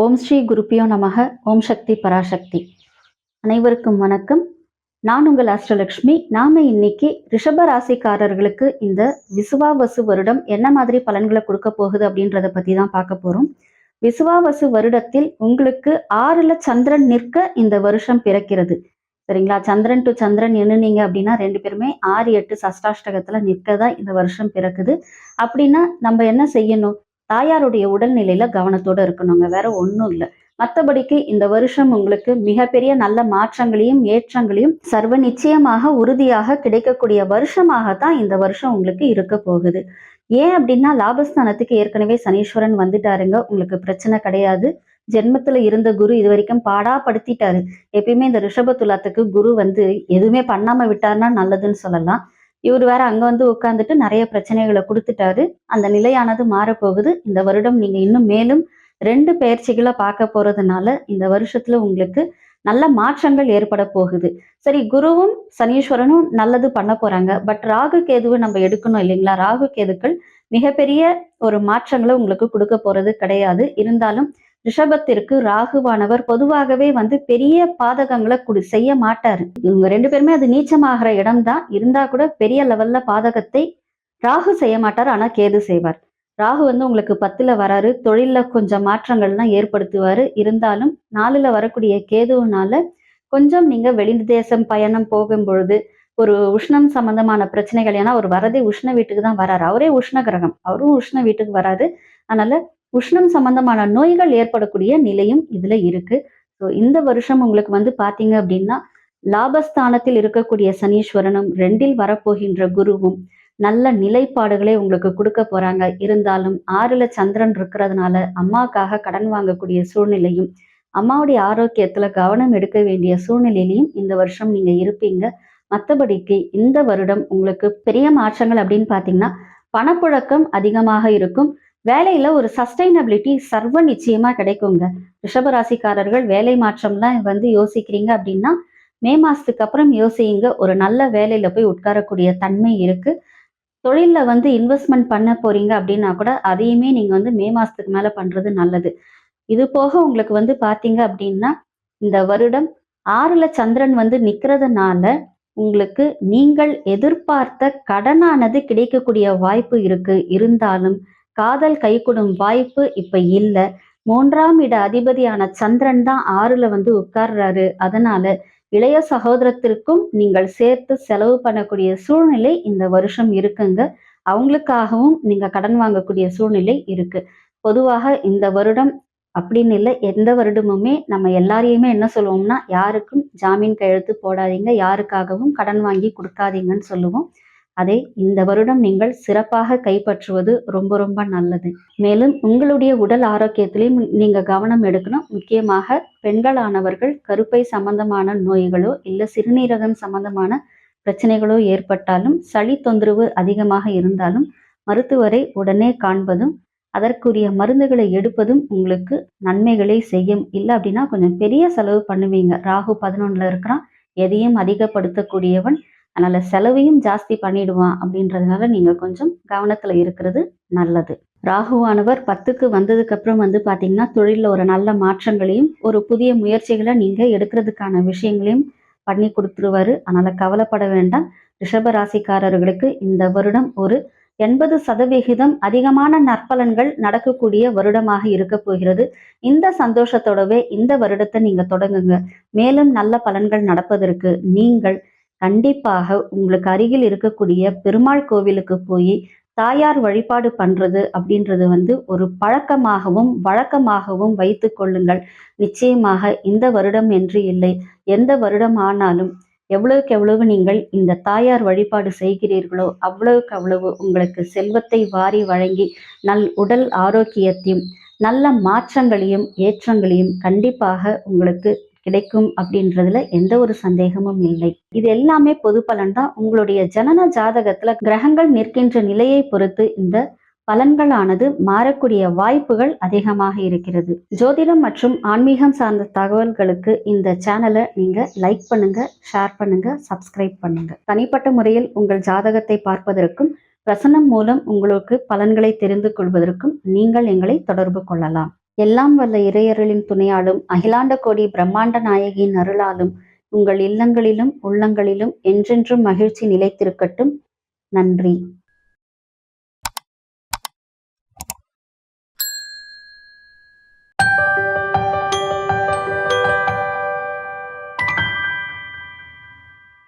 ஓம் ஸ்ரீ குருப்பியோ நமக. ஓம் சக்தி பராசக்தி. அனைவருக்கும் வணக்கம். நான் உங்கள் அஷ்டலக்ஷ்மி. நாம இன்னைக்கு ரிஷப ராசிக்காரர்களுக்கு இந்த விசுவாவசு வருடம் என்ன மாதிரி பலன்களை கொடுக்க போகுது அப்படின்றத பத்தி தான் பார்க்க போறோம். விசுவாவசு வருடத்தில் உங்களுக்கு 6ல சந்திரன் நிற்க இந்த வருஷம் பிறக்கிறது. சரிங்களா? சந்திரன் டு சந்திரன் எண்ணுனீங்க அப்படின்னா 2 பேருமே 6, 8 சஷ்டாஷ்டகத்துல நிற்கதான் இந்த வருஷம் பிறக்குது. அப்படின்னா நம்ம என்ன செய்யணும்? தாயாருடைய உடல்நிலையில கவனத்தோட இருக்கணுங்க. வேற ஒன்றும் இல்லை. மற்றபடிக்கு இந்த வருஷம் உங்களுக்கு மிகப்பெரிய நல்ல மாற்றங்களையும் ஏற்றங்களையும் சர்வ நிச்சயமாக உறுதியாக கிடைக்கக்கூடிய வருஷமாகத்தான் இந்த வருஷம் உங்களுக்கு இருக்க போகுது. ஏன் அப்படின்னா லாபஸ்தானத்துக்கு ஏற்கனவே சனீஸ்வரன் வந்துட்டாருங்க. உங்களுக்கு பிரச்சனை கிடையாது. ஜென்மத்துல இருந்த குரு இது வரைக்கும் பாடா படுத்திட்டாரு. எப்பயுமே இந்த ரிஷப துலாத்துக்கு குரு எதுவுமே பண்ணாம விட்டாருன்னா நல்லதுன்னு சொல்லலாம். இவர் வேற அங்க உட்கார்ந்துட்டு நிறைய பிரச்சனைகளை கொடுத்துட்டாரு. அந்த நிலையானது மாறப்போகுது. இந்த வருடம் நீங்க இன்னும் மேலும் 2 பெயர்ச்சிகளை பார்க்க போறதுனால இந்த வருஷத்துல உங்களுக்கு நல்ல மாற்றங்கள் ஏற்பட போகுது. சரி, குருவும் சனீஸ்வரனும் நல்லது பண்ண போறாங்க. பட் ராகு கேதுவை நம்ம எடுக்கணும் இல்லைங்களா? ராகு கேதுக்கள் மிகப்பெரிய ஒரு மாற்றங்களை உங்களுக்கு கொடுக்க போறது கிடையாது. இருந்தாலும் ரிஷபத்திற்கு ராகுவானவர் பொதுவாகவே பெரிய பாதகங்களை செய்ய மாட்டாரு. இவங்க 2 பேருமே அது நீச்சமாகிற இடம் தான். இருந்தா கூட பெரிய லெவல்ல பாதகத்தை ராகு செய்ய மாட்டார். ஆனா கேது செய்வார். ராகு உங்களுக்கு 10ல வராரு. தொழில்ல கொஞ்சம் மாற்றங்கள்லாம் ஏற்படுத்துவாரு. இருந்தாலும் 4ல வரக்கூடிய கேதுவுனால கொஞ்சம் நீங்க வெளிதேசம் பயணம் போகும் பொழுது ஒரு உஷ்ணம் சம்பந்தமான பிரச்சனைகள், ஏன்னா அவர் வரதே உஷ்ண வீட்டுக்கு தான் வராரு. அவரே உஷ்ண கிரகம், அவரும் உஷ்ண வீட்டுக்கு வராரு. அதனால உஷ்ணம் சம்பந்தமான நோய்கள் ஏற்படக்கூடிய நிலையும் இதுல இருக்கு. ஸோ இந்த வருஷம் உங்களுக்கு பாத்தீங்க அப்படின்னா லாபஸ்தானத்தில் இருக்கக்கூடிய சனீஸ்வரனும் 2ல் வரப்போகின்ற குருவும் நல்ல நிலைப்பாடுகளை உங்களுக்கு கொடுக்க போறாங்க. இருந்தாலும் 6ல சந்திரன் இருக்கிறதுனால அம்மாவுக்காக கடன் வாங்கக்கூடிய சூழ்நிலையும் அம்மாவுடைய ஆரோக்கியத்துல கவனம் எடுக்க வேண்டிய சூழ்நிலையிலையும் இந்த வருஷம் நீங்க இருப்பீங்க. மற்றபடிக்கு இந்த வருடம் உங்களுக்கு பெரிய மாற்றங்கள் அப்படின்னு பாத்தீங்கன்னா பணப்புழக்கம் அதிகமாக இருக்கும். வேலையில ஒரு சஸ்டைனபிலிட்டி சர்வ நிச்சயமா கிடைக்குங்க. ரிஷபராசிக்காரர்கள் வேலை மாற்றம்லாம் யோசிக்கிறீங்க அப்படின்னா மே மாசத்துக்கு அப்புறம் யோசிங்க. ஒரு நல்ல வேலையில போய் உட்காரக்கூடிய தன்மை இருக்கு. தொழில்ல இன்வெஸ்ட்மெண்ட் பண்ண போறீங்க அப்படின்னா கூட அதையுமே நீங்க மே மாசத்துக்கு மேல பண்றது நல்லது. இது போக உங்களுக்கு பாத்தீங்க அப்படின்னா இந்த வருடம் 6ல சந்திரன் நிக்கிறதுனால உங்களுக்கு நீங்கள் எதிர்பார்த்த கடனானது கிடைக்கக்கூடிய வாய்ப்பு இருக்கு. இருந்தாலும் காதல் கைகூடும் வாய்ப்பு இப்ப இல்ல. 3ஆம் இட அதிபதியான சந்திரன் தான் 6ல உட்கார்றாரு. அதனால இளைய சகோதரத்திற்கும் நீங்கள் சேர்த்து செலவு பண்ணக்கூடிய சூழ்நிலை இந்த வருஷம் இருக்குங்க. அவங்களுக்காகவும் நீங்க கடன் வாங்கக்கூடிய சூழ்நிலை இருக்கு. பொதுவாக இந்த வருடம் அப்படின்னு இல்லை, எந்த வருடமுமே நம்ம எல்லாரையுமே என்ன சொல்லுவோம்னா யாருக்கும் ஜாமீன் கையெழுத்து போடாதீங்க, யாருக்காகவும் கடன் வாங்கி கொடுக்காதீங்கன்னு சொல்லுவோம். அதை இந்த வருடம் நீங்கள் சிறப்பாக கைப்பற்றுவது ரொம்ப ரொம்ப நல்லது. மேலும் உங்களுடைய உடல் ஆரோக்கியத்திலையும் நீங்க கவனம் எடுக்கணும். முக்கியமாக பெண்களானவர்கள் கருப்பை சம்பந்தமான நோய்களோ இல்லை சிறுநீரகம் சம்பந்தமான பிரச்சனைகளோ ஏற்பட்டாலும், சளி தொந்தரவு அதிகமாக இருந்தாலும் மருத்துவரை உடனே காண்பதும் அதற்குரிய மருந்துகளை எடுப்பதும் உங்களுக்கு நன்மைகளை செய்யும். இல்லை அப்படின்னா கொஞ்சம் பெரிய செலவு பண்ணுவீங்க. ராகு 11ல இருக்கிறான், எதையும் அதிகப்படுத்தக்கூடியவன். அதனால செலவையும் ஜாஸ்தி பண்ணிடுவான். அப்படின்றதுனால நீங்க கொஞ்சம் கவனத்துல இருக்கிறது நல்லது. ராகுவானவர் 10க்கு வந்ததுக்கு அப்புறம் பாத்தீங்கன்னா தொழில ஒரு நல்ல மாற்றங்களையும் ஒரு புதிய முயற்சிகளை நீங்க எடுக்கிறதுக்கான விஷயங்களையும் பண்ணி கொடுத்துருவாரு. அதனால கவலைப்பட வேண்டாம். ரிஷப ராசிக்காரர்களுக்கு இந்த வருடம் ஒரு 80% அதிகமான நற்பலன்கள் நடக்கக்கூடிய வருடமாக இருக்க போகிறது. இந்த சந்தோஷத்தோடவே இந்த வருடத்தை நீங்க தொடங்குங்க. மேலும் நல்ல பலன்கள் நடப்பதற்கு நீங்கள் கண்டிப்பாக உங்களுக்கு அருகில் இருக்கக்கூடிய பெருமாள் கோவிலுக்கு போய் தாயார் வழிபாடு பண்றது அப்படின்றது ஒரு பழக்கமாகவும் வழக்கமாகவும் வைத்து கொள்ளுங்கள். நிச்சயமாக இந்த வருடம் என்று இல்லை, எந்த வருடம் ஆனாலும் எவ்வளவுக்கு எவ்வளவு நீங்கள் இந்த தாயார் வழிபாடு செய்கிறீர்களோ அவ்வளவுக்கு அவ்வளவு உங்களுக்கு செல்வத்தை வாரி வழங்கி உடல் ஆரோக்கியத்தையும் நல்ல மாற்றங்களையும் ஏற்றங்களையும் கண்டிப்பாக உங்களுக்கு கிடைக்கும் அப்படின்றதுல எந்த ஒரு சந்தேகமும் இல்லை. இது எல்லாமே பொது பலன் தான். உங்களுடைய ஜனன ஜாதகத்துல கிரகங்கள் நிற்கின்ற நிலையை பொறுத்து இந்த பலன்களானது மாறக்கூடிய வாய்ப்புகள் அதிகமாக இருக்கிறது. ஜோதிடம் மற்றும் ஆன்மீகம் சார்ந்த தகவல்களுக்கு இந்த சேனலை நீங்க லைக் பண்ணுங்க, ஷேர் பண்ணுங்க, சப்ஸ்கிரைப் பண்ணுங்க. தனிப்பட்ட முறையில் உங்கள் ஜாதகத்தை பார்ப்பதற்கும் பிரசன்னம் மூலம் உங்களுக்கு பலன்களை தெரிந்து கொள்வதற்கும் நீங்கள் எங்களை தொடர்பு கொள்ளலாம். எல்லாம் வல்ல இறையருளின் துணையாலும் அகிலாண்ட கோடி பிரம்மாண்ட நாயகியின் அருளாலும் உங்கள் இல்லங்களிலும் உள்ளங்களிலும் என்றென்றும் மகிழ்ச்சி நிலைத்திருக்கட்டும். நன்றி.